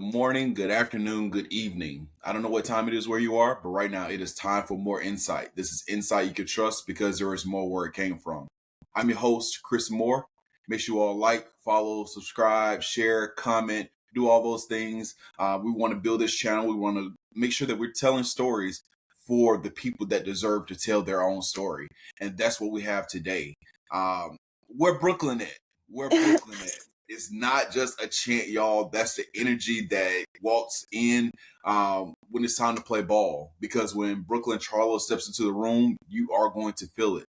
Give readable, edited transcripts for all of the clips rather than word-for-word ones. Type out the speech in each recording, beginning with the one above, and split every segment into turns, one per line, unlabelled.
morning, good afternoon, good evening. I don't know what time it is where you are, but right now it is time for more insight. This is insight you can trust because there is more where it came from. I'm your host, Chris Moore. Make sure you all like, follow, subscribe, share, comment, do all those things. We want to build this channel. We want to make sure that we're telling stories for the people that deserve to tell their own story. And that's what we have today. Where Brooklyn at? Where Brooklyn at? It's not just a chant, y'all. That's the energy that walks in when it's time to play ball. Because when Brooklynn Charlo steps into the room, you are going to feel it.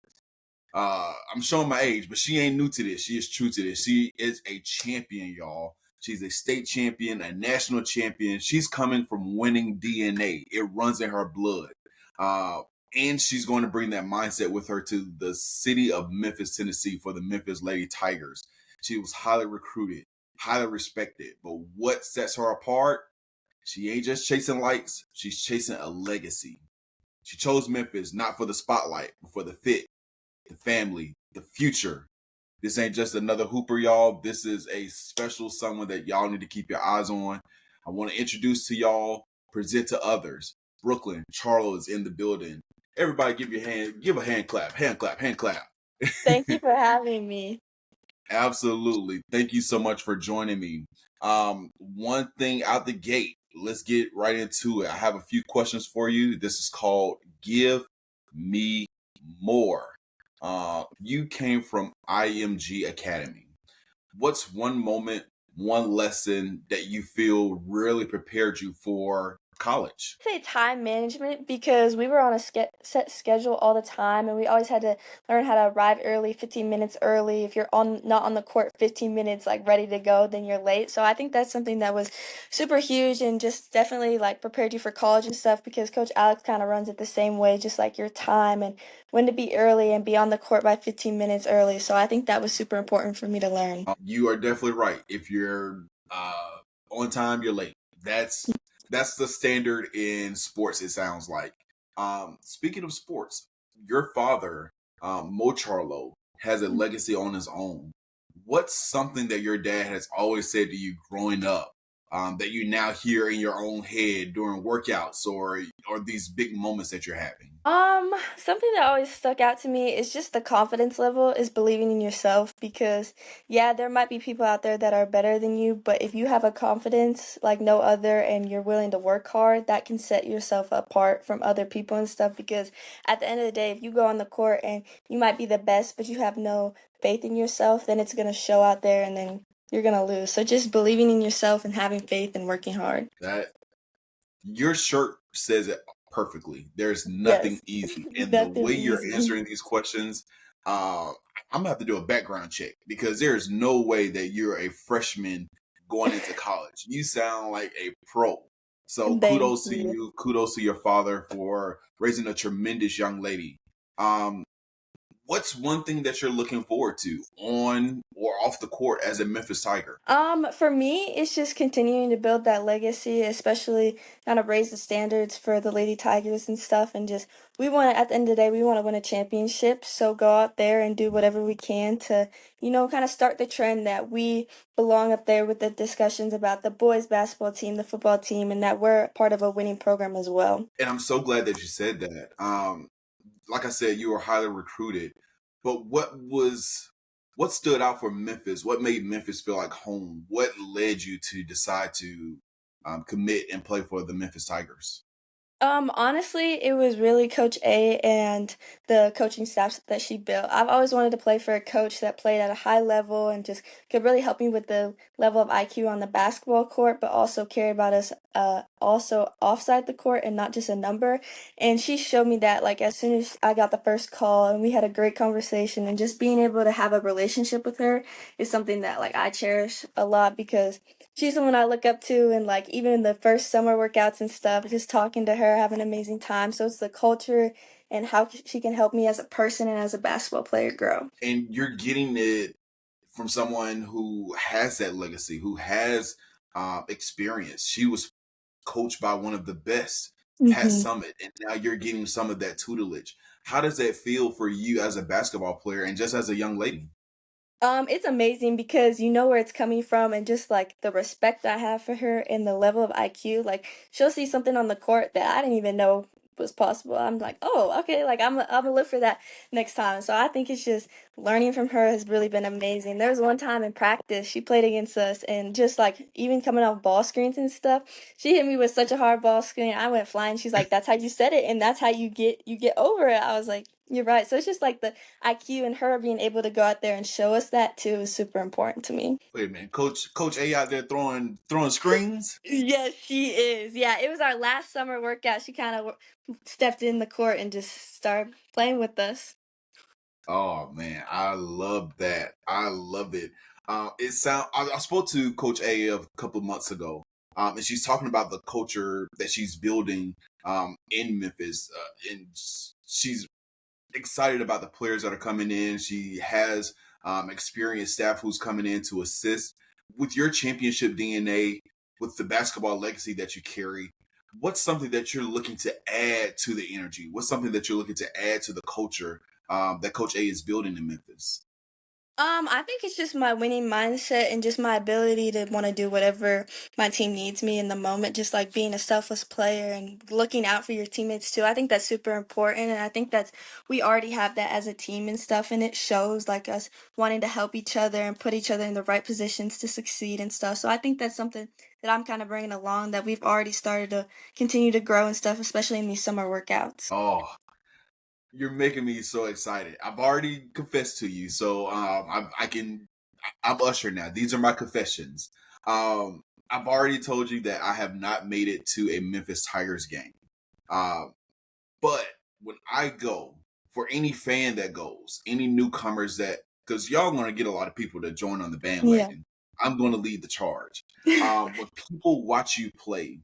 I'm showing my age, but she ain't new to this. She is true to this. She is a champion, y'all. She's a state champion, a national champion. She's coming from winning DNA. It runs in her blood. And she's going to bring that mindset with her to the city of Memphis, Tennessee for the Memphis Lady Tigers. She was highly recruited, highly respected. But what sets her apart? She ain't just chasing lights. She's chasing a legacy. She chose Memphis not for the spotlight, but for the fit, the family, the future. This ain't just another hooper, y'all. This is a special someone that y'all need to keep your eyes on. I want to introduce to y'all, present to others. Brooklynn Charlo is in the building. Everybody give a hand clap, hand clap, hand clap.
Thank you for having me.
Absolutely. Thank you so much for joining me. One thing out the gate, let's get right into it. I have a few questions for you. This is called Give Me More. You came from IMG Academy. What's one moment, one lesson that you feel really prepared you for college?
Say time management because we were on a set schedule all the time, and we always had to learn how to arrive early, 15 minutes early. If you're not on the court 15 minutes like ready to go, then you're late. So I think that's something that was super huge and just definitely like prepared you for college and stuff because Coach Alex kind of runs it the same way, just like your time and when to be early and be on the court by 15 minutes early. So I think that was super important for me to learn.
You are definitely right. If you're on time, you're late. That's the standard in sports. It sounds like. Speaking of sports, your father, Mo Charlo, has a legacy on his own. What's something that your dad has always said to you growing up that you now hear in your own head during workouts or these big moments that you're having?
Something that always stuck out to me is just the confidence level is believing in yourself because yeah, there might be people out there that are better than you, but if you have a confidence like no other and you're willing to work hard, that can set yourself apart from other people and stuff because at the end of the day, if you go on the court and you might be the best, but you have no faith in yourself, then it's going to show out there and then you're going to lose. So just believing in yourself and having faith and working hard.
That your shirt says it perfectly. There's nothing
Yes.
easy. And the
Nothing's
way you're
easy.
answering these questions, I'm gonna have to do a background check because there's no way that you're a freshman going into college. You sound like a pro. So
Thank
kudos to
you.
you. Kudos to your father for raising a tremendous young lady. Um, what's one thing that you're looking forward to on or off the court as a Memphis Tiger?
For me, it's just continuing to build that legacy, especially kind of raise the standards for the Lady Tigers and stuff. And just, we want to, at the end of the day, we want to win a championship. So go out there and do whatever we can to, kind of start the trend that we belong up there with the discussions about the boys basketball team, the football team, and that we're part of a winning program as well.
And I'm so glad that you said that. Like I said, you were highly recruited. But what stood out for Memphis? What made Memphis feel like home? What led you to decide to commit and play for the Memphis Tigers?
Honestly, it was really Coach A and the coaching staff that she built. I've always wanted to play for a coach that played at a high level and just could really help me with the level of IQ on the basketball court, but also care about us also offside the court and not just a number. And she showed me that like as soon as I got the first call and we had a great conversation and just being able to have a relationship with her is something that like I cherish a lot because she's someone I look up to, and like even in the first summer workouts and stuff, just talking to her, having an amazing time. So it's the culture and how she can help me as a person and as a basketball player grow.
And you're getting it from someone who has that legacy, who has experience. She was coached by one of the best, Pat
hmm
Summit, and now you're getting some of that tutelage. How does that feel for you as a basketball player and just as a young lady?
It's amazing because you know where it's coming from and just like the respect I have for her and the level of IQ. Like she'll see something on the court that I didn't even know was possible. I'm like, oh, okay, like I'm gonna look for that next time. So I think it's just learning from her has really been amazing. There was one time in practice she played against us and just like even coming off ball screens and stuff, she hit me with such a hard ball screen. I went flying. She's like, that's how you set it and that's how you get over it. I was like, you're right. So it's just like the IQ and her being able to go out there and show us that too is super important to me.
Wait a minute, Coach A out there throwing screens.
Yes, she is. Yeah, it was our last summer workout. She kind of stepped in the court and just started playing with us.
Oh man, I love that. I love it. I spoke to Coach A a couple of months ago, and she's talking about the culture that she's building in Memphis, and she's excited about the players that are coming in. She has experienced staff who's coming in to assist with your championship DNA, with the basketball legacy that you carry. What's something that you're looking to add to the energy? What's something that you're looking to add to the culture that Coach A is building in Memphis?
I think it's just my winning mindset and just my ability to want to do whatever my team needs me in the moment. Just like being a selfless player and looking out for your teammates too. I think that's super important, and I think that's we already have that as a team and stuff, and it shows like us wanting to help each other and put each other in the right positions to succeed and stuff. So I think that's something that I'm kind of bringing along that we've already started to continue to grow and stuff, especially in these summer workouts.
Oh, you're making me so excited. I've already confessed to you, so I can. I'm Usher now. These are my confessions. I've already told you that I have not made it to a Memphis Tigers game. Um, but when I go, for any fan that goes, any newcomers that, because y'all going to get a lot of people to join on the
Yeah.
bandwagon, I'm going to lead the charge. When people watch you play,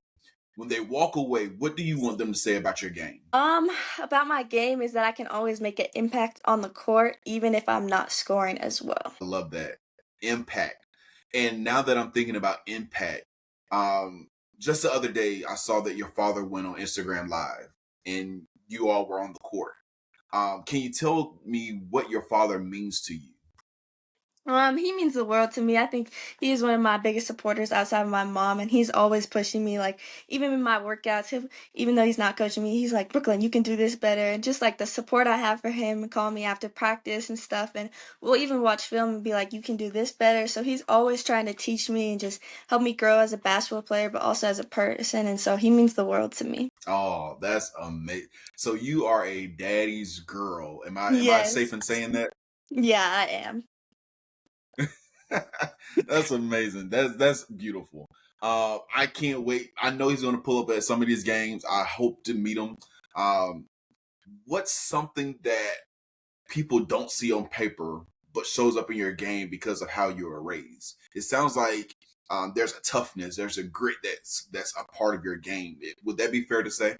when they walk away, what do you want them to say about your game?
Um, about my game is that I can always make an impact on the court, even if I'm not scoring as well.
I love that. Impact. And now that I'm thinking about impact, um, just the other day, I saw that your father went on Instagram Live and you all were on the court. Can you tell me what your father means to you?
He means the world to me. I think he's one of my biggest supporters outside of my mom, and he's always pushing me. Like even in my workouts, even though he's not coaching me, he's like, "Brooklyn, you can do this better." And just like the support I have for him, and call me after practice and stuff, and we'll even watch film and be like, "You can do this better." So he's always trying to teach me and just help me grow as a basketball player, but also as a person. And so he means the world to me.
Oh, that's amazing. So you are a daddy's girl. Am I safe
Yes.
in saying that?
Yeah, I am.
That's amazing. That's beautiful. I can't wait. I know he's going to pull up at some of these games. I hope to meet him. Um, what's something that people don't see on paper but shows up in your game because of how you were raised? It sounds like there's a toughness, there's a grit that's a part of your game. Would that be fair to say?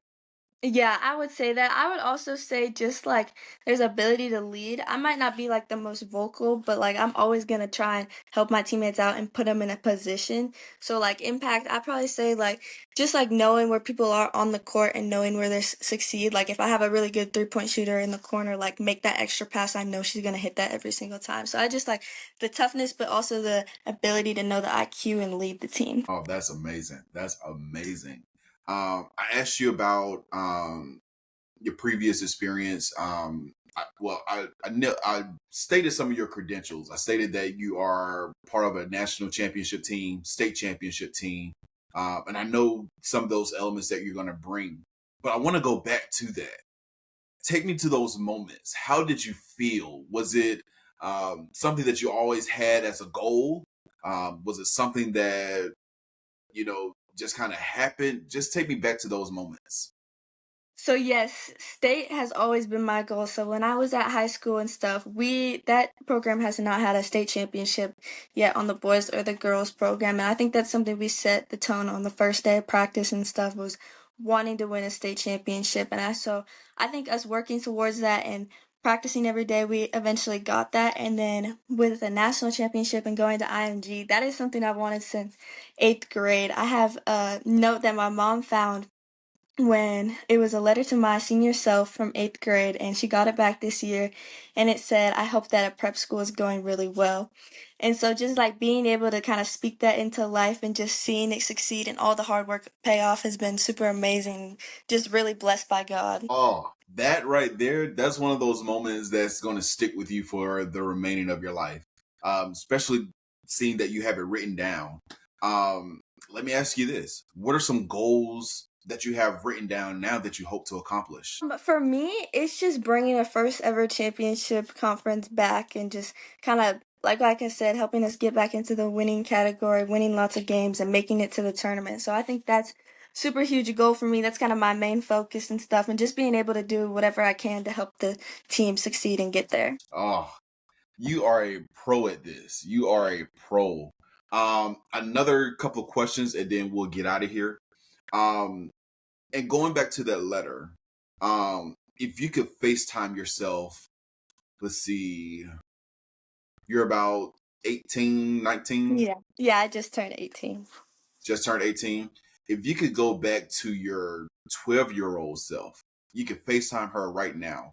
Yeah, I would say that. I would also say just like there's ability to lead. I might not be like the most vocal, but like I'm always gonna try and help my teammates out and put them in a position. So like impact, I probably say like just like knowing where people are on the court and knowing where they succeed. Like if I have a really good 3-point shooter in the corner, like make that extra pass. I know she's gonna hit that every single time. So I just like the toughness, but also the ability to know the IQ and lead the team.
Oh, that's amazing. That's amazing. I asked you about your previous experience. I stated some of your credentials. I stated that you are part of a national championship team, state championship team, and I know some of those elements that you're going to bring. But I want to go back to that. Take me to those moments. How did you feel? Was it something that you always had as a goal? Was it something that just kind of happened? Just take me back to those moments.
So yes, state has always been my goal. So when I was at high school and stuff, we that program has not had a state championship yet on the boys or the girls program. And I think that's something we set the tone on the first day of practice and stuff was wanting to win a state championship. And I think us working towards that and practicing every day, we eventually got that. And then with the national championship and going to IMG, that is something I've wanted since eighth grade. I have a note that my mom found when it was a letter to my senior self from 8th grade, and she got it back this year, and it said, "I hope that a prep school is going really well." And so just like being able to kind of speak that into life and just seeing it succeed and all the hard work pay off has been super amazing. Just really blessed by God.
Oh, that right there, that's one of those moments that's going to stick with you for the remaining of your life. Especially seeing that you have it written down. Let me ask you this. What are some goals that you have written down now that you hope to accomplish?
But for me, it's just bringing a first ever championship conference back and just kind of like I said, helping us get back into the winning category, winning lots of games and making it to the tournament. So I think that's super huge goal for me. That's kind of my main focus and stuff, and just being able to do whatever I can to help the team succeed and get there.
Oh, you are a pro at this. You are a pro. Another couple of questions and then we'll get out of here. Um, and going back to that letter, if you could FaceTime yourself, let's see, you're about 18, 19,
Yeah. Yeah, I just turned 18.
just turned 18. If you could go back to your 12-year-old self, you could FaceTime her right now.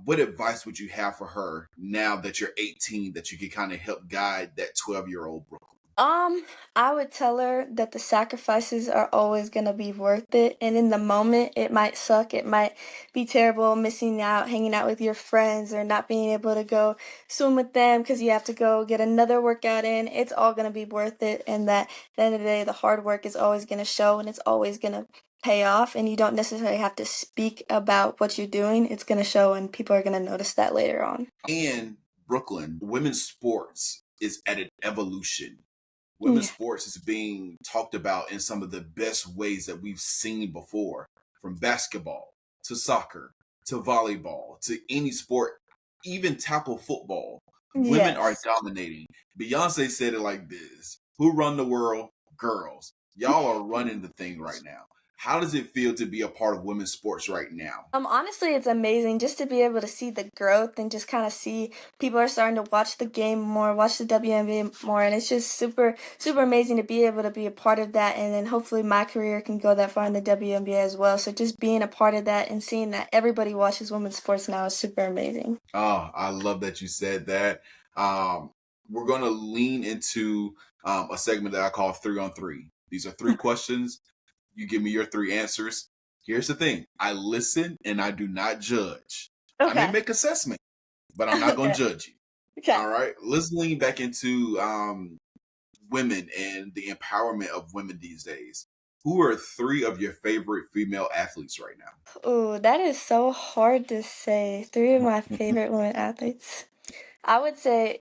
What advice would you have for her now that you're 18 that you could kind of help guide that 12-year-old Brooklyn?
Um, I would tell her that the sacrifices are always gonna be worth it, and in the moment, it might suck, it might be terrible missing out, hanging out with your friends, or not being able to go swim with them because you have to go get another workout in. It's all gonna be worth it, and that at the end of the day, the hard work is always gonna show, and it's always gonna pay off, and you don't necessarily have to speak about what you're doing. It's gonna show, and people are gonna notice that later on.
In Brooklyn, women's sports is at an evolution. Women's
Yeah.
sports is being talked about in some of the best ways that we've seen before, from basketball to soccer to volleyball to any sport, even tackle football. Women are
Yes.
dominating. Beyonce said it like this: "Who run the world? Girls. Y'all are running the thing right now." How does it feel to be a part of women's sports right now?
Honestly, it's amazing just to be able to see the growth and just kind of see people are starting to watch the game more, watch the WNBA more, and it's just super, super amazing to be able to be a part of that. And then hopefully my career can go that far in the WNBA as well. So just being a part of that and seeing that everybody watches women's sports now is super amazing.
Oh, I love that you said that. Um, we're going to lean into a segment that I call 3 on 3. These are 3 questions. You give me your 3 answers. Here's the thing: I listen and I do not judge. I may
Okay.
make assessment, but I'm not going
Okay.
to judge you.
Okay.
All right. Let's lean back into women and the empowerment of women these days. Who are 3 of your favorite female athletes right now?
Ooh, that is so hard to say. Three of my favorite women athletes. I would say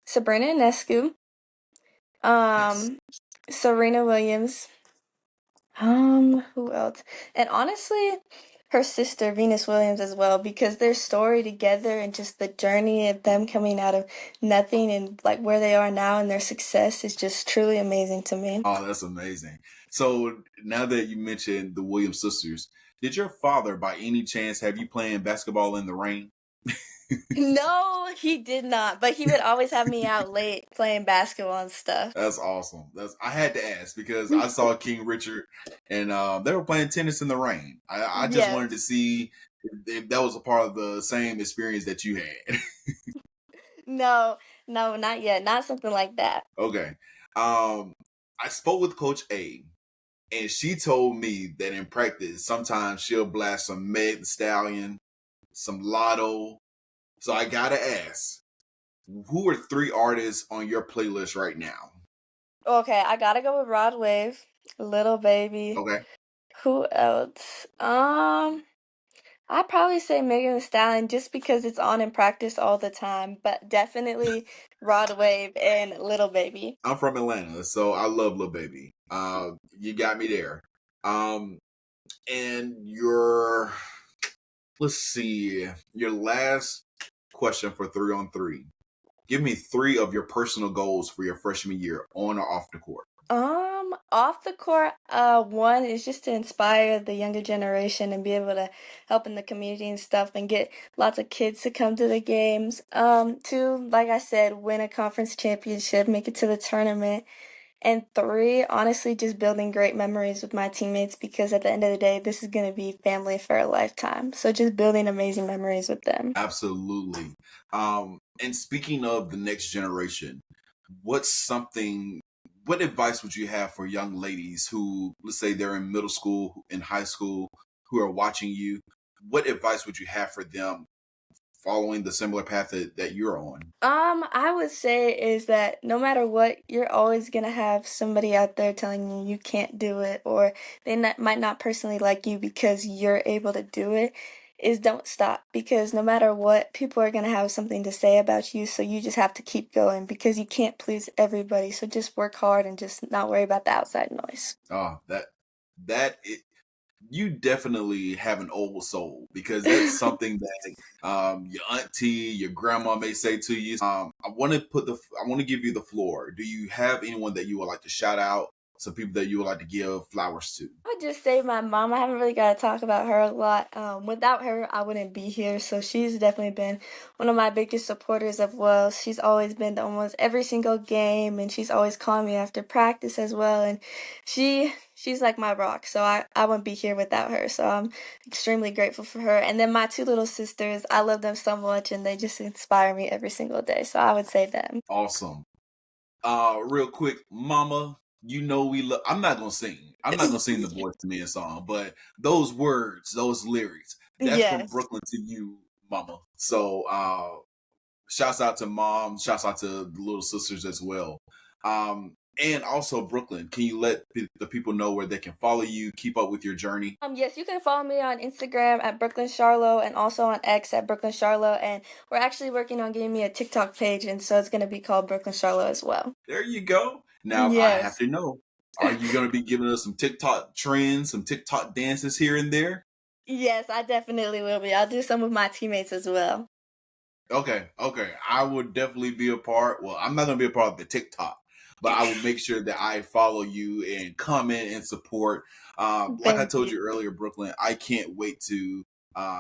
Sabrina Ionescu,
Yes.
um, Serena Williams. Who else? And honestly, her sister, Venus Williams, as well, because their story together and just the journey of them coming out of nothing and like where they are now and their success is just truly amazing to me.
Oh, that's amazing. So now that you mentioned the Williams sisters, did your father, by any chance, have you playing basketball in the rain?
No, he did not, but he would always have me out late playing basketball and stuff.
That's awesome. That's I had to ask because I saw King Richard and they were playing tennis in the rain. I just wanted to
Yes.
see if that was a part of the same experience that you had.
No, no, not yet. Not something like that.
Okay. Um, I spoke with Coach A, and she told me that in practice, sometimes she'll blast some Meg the Stallion, some Lotto. So I gotta ask, who are 3 artists on your playlist right now?
Okay, I gotta go with Rod Wave, Little Baby.
Okay.
Who else? I'd probably say Megan Thee Stallion just because it's on in practice all the time, but definitely Rod Wave and Little Baby.
I'm from Atlanta, so I love Lil Baby. You got me there. Um, and let's see, your last question for 3 on 3. Give me 3 of your personal goals for your freshman year, on or off the court.
Off the court, one is just to inspire the younger generation and be able to help in the community and stuff and get lots of kids to come to the games. Two, like I said, win a conference championship, make it to the tournament. And three, honestly, just building great memories with my teammates because at the end of the day, this is going to be family for a lifetime. So just building amazing memories with them.
Absolutely. And speaking of the next generation, what's something what advice would you have for young ladies who, let's say they're in middle school, in high school, who are watching you? What advice would you have for them following the similar path that you're on?
I would say is that no matter what, you're always gonna have somebody out there telling you you can't do it, or might not personally like you because you're able to do it. Is don't stop because no matter what, people are gonna have something to say about you, so you just have to keep going because you can't please everybody. So just work hard and just not worry about the outside noise.
Oh, that you definitely have an old soul because that's something that your auntie, your grandma may say to you. I want to give you the floor. Do you have anyone that you would like to shout out? Some people that you would like to give flowers to?
I would just say my mom. I haven't really got to talk about her a lot. Without her, I wouldn't be here. So she's definitely been one of my biggest supporters as well. She's always been to almost every single game, and she's always calling me after practice as well. And she's like my rock. So I wouldn't be here without her. So I'm extremely grateful for her. And then my two little sisters, I love them so much, and they just inspire me every single day. So I would say them.
Awesome. Real quick, Mama, you know we love. I'm not gonna sing. I'm not gonna sing the Boys to Men song, but those words, those lyrics, that's from
Yes.
Brooklyn to you, Mama. So, shouts out to mom. Shouts out to the little sisters as well. And also Brooklyn. Can you let the people know where they can follow you, keep up with your journey?
Yes, you can follow me on Instagram at Brooklyn Charlo and also on X at Brooklyn Charlo. And we're actually working on getting me a TikTok page, and so it's gonna be called Brooklyn Charlo as well.
There you go. Now I have
Yes.
to know. Are you gonna be giving us some TikTok trends, some TikTok dances here and there?
Yes, I definitely will be. I'll do some with my teammates as well.
Okay, okay. I would definitely be a part. Well, I'm not gonna be a part of the TikTok, but I will make sure that I follow you and comment and support. Like I
Thank
told
you.
you earlier, Brooklyn, I can't wait to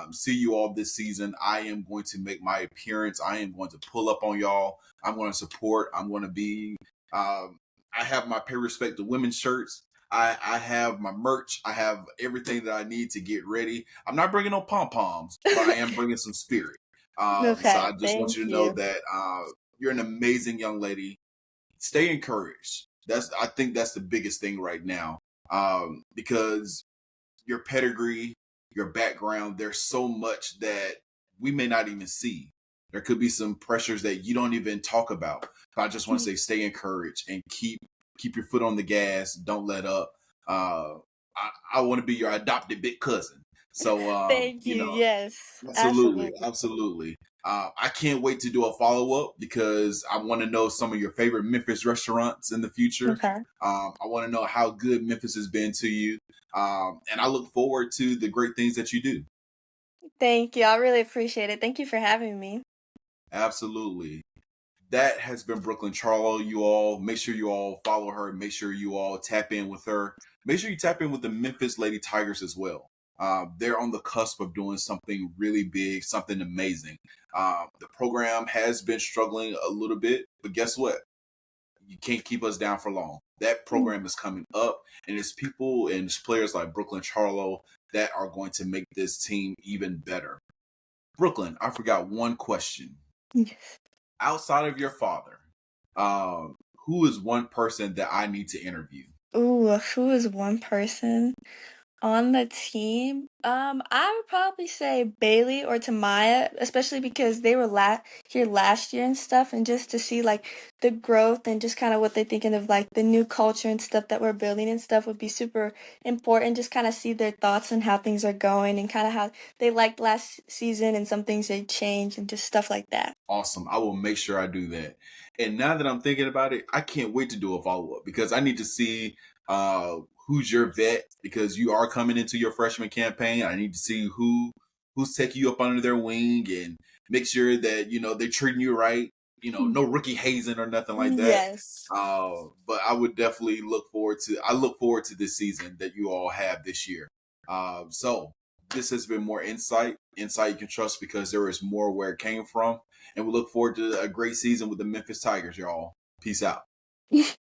see you all this season. I am going to make my appearance. I am going to pull up on y'all. I'm going to support. I'm going to be. Um, I have my pay respect to women's shirts. I have my merch. I have everything that I need to get ready. I'm not bringing no pom poms, but I am bringing some spirit. So I
Okay,
just want
thank
you to know
you.
that you're an amazing young lady. Stay encouraged. I think that's the biggest thing right now, because your pedigree, your background, there's so much that we may not even see. There could be some pressures that you don't even talk about. But I just want to say, stay encouraged and keep your foot on the gas. Don't let up. I want to be your adopted big cousin. So,
Thank you. Yes,
absolutely,
absolutely.
absolutely. I can't wait to do a follow up because I want to know some of your favorite Memphis restaurants in the future.
Okay.
I want to know how good Memphis has been to you, and I look forward to the great things that you do.
Thank you. I really appreciate it. Thank you for having me.
Absolutely. That has been Brooklyn Charlo. You all make sure you all follow her. Make sure you all tap in with her. Make sure you tap in with the Memphis Lady Tigers as well. They're on the cusp of doing something really big, something amazing. The program has been struggling a little bit, but guess what? You can't keep us down for long. That program is coming up, and it's people and it's players like Brooklyn Charlo that are going to make this team even better. Brooklyn, I forgot one question.
Yes.
Outside of your father, who is one person that I need to interview?
Ooh, who is one person? On the team, I would probably say Bailey or Tamaya, especially because they were here last year and stuff, and just to see like the growth and just kind of what they're thinking of like the new culture and stuff that we're building and stuff would be super important. Just kind of see their thoughts on how things are going and kind of how they liked last season and some things they changed and just stuff like that.
Awesome. I will make sure I do that. And now that I'm thinking about it, I can't wait to do a follow up because I need to see who's your vet because you are coming into your freshman campaign. I need to see who's taking you up under their wing and make sure that they're treating you right. No rookie hazing or nothing like that.
Yes.
But I would definitely look forward to. I look forward to this season that you all have this year. So this has been more insight you can trust because there is more where it came from. And we look forward to a great season with the Memphis Tigers, y'all. Peace out.